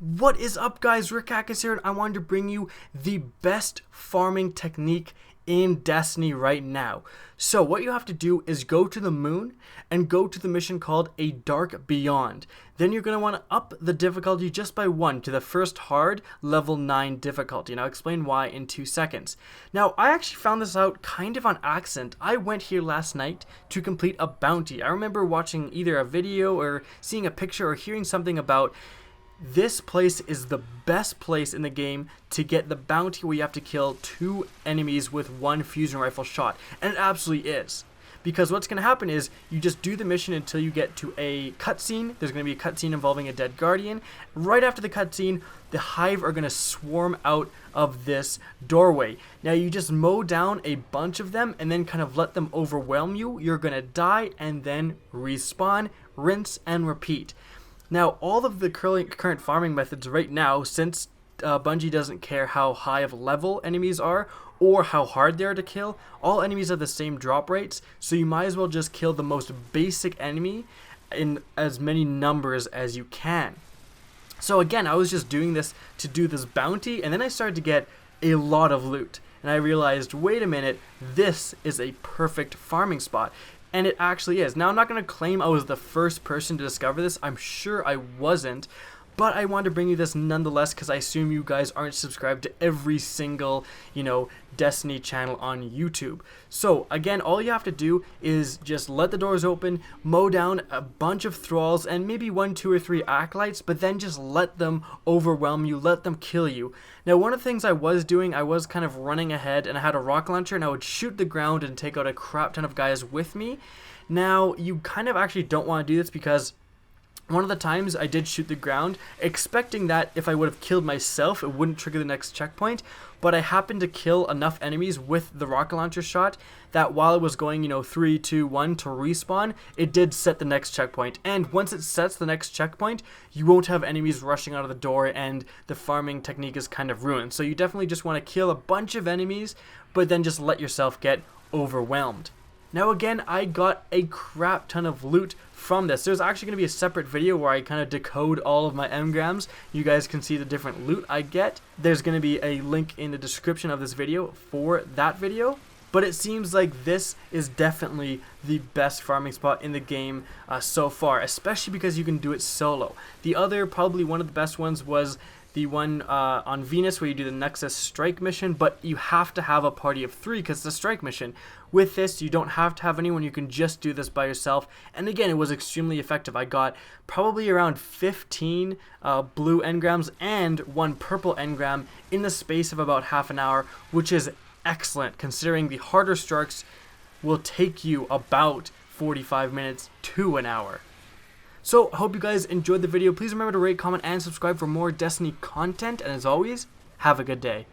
What is up, guys? Rick Hackers here, and I wanted to bring you the best farming technique in Destiny right now. So what you have to do is go to the moon and go to the mission called A Dark Beyond. Then you're going to want to up the difficulty just by 1 to the first hard level 9 difficulty, and I'll explain why in 2 seconds. Now, I actually found this out kind of on accident. I went here last night to complete a bounty. I remember watching either a video or seeing a picture or hearing something about this place is the best place in the game to get the bounty where you have to kill 2 enemies with 1 fusion rifle shot. And it absolutely is. Because what's going to happen is you just do the mission until you get to a cutscene. There's going to be a cutscene involving a dead guardian. Right after the cutscene, the hive are going to swarm out of this doorway. Now you just mow down a bunch of them and then kind of let them overwhelm you. You're going to die and then respawn, rinse, and repeat. Now, all of the current farming methods right now, since Bungie doesn't care how high of level enemies are or how hard they are to kill, all enemies have the same drop rates, so you might as well just kill the most basic enemy in as many numbers as you can. So again, I was just doing this to do this bounty, and then I started to get a lot of loot, and I realized, wait a minute, this is a perfect farming spot. And it actually is. Now, I'm not going to claim I was the first person to discover this. I'm sure I wasn't. But I wanted to bring you this nonetheless because I assume you guys aren't subscribed to every single, Destiny channel on YouTube. So, again, all you have to do is just let the doors open, mow down a bunch of thralls, and maybe 1, 2, or 3 acolytes, but then just let them overwhelm you, let them kill you. Now, one of the things I was doing, I was kind of running ahead, and I had a rocket launcher, and I would shoot the ground and take out a crap ton of guys with me. Now, you kind of actually don't want to do this because one of the times I did shoot the ground, expecting that if I would have killed myself, it wouldn't trigger the next checkpoint, but I happened to kill enough enemies with the rocket launcher shot that while it was going, 3, 2, 1 to respawn, it did set the next checkpoint. And once it sets the next checkpoint, you won't have enemies rushing out of the door and the farming technique is kind of ruined. So you definitely just want to kill a bunch of enemies, but then just let yourself get overwhelmed. Now again, I got a crap ton of loot from this. There's actually going to be a separate video where I kind of decode all of my engrams. You guys can see the different loot I get. There's going to be a link in the description of this video for that video. But it seems like this is definitely the best farming spot in the game so far, especially because you can do it solo. The other, probably one of the best ones, was the one on Venus where you do the Nexus strike mission, but you have to have a party of 3 because it's a strike mission. With this, you don't have to have anyone, you can just do this by yourself, and again, it was extremely effective. I got probably around 15 blue engrams and 1 purple engram in the space of about half an hour, which is excellent considering the harder strikes will take you about 45 minutes to an hour. So, I hope you guys enjoyed the video. Please remember to rate, comment, and subscribe for more Destiny content. And as always, have a good day.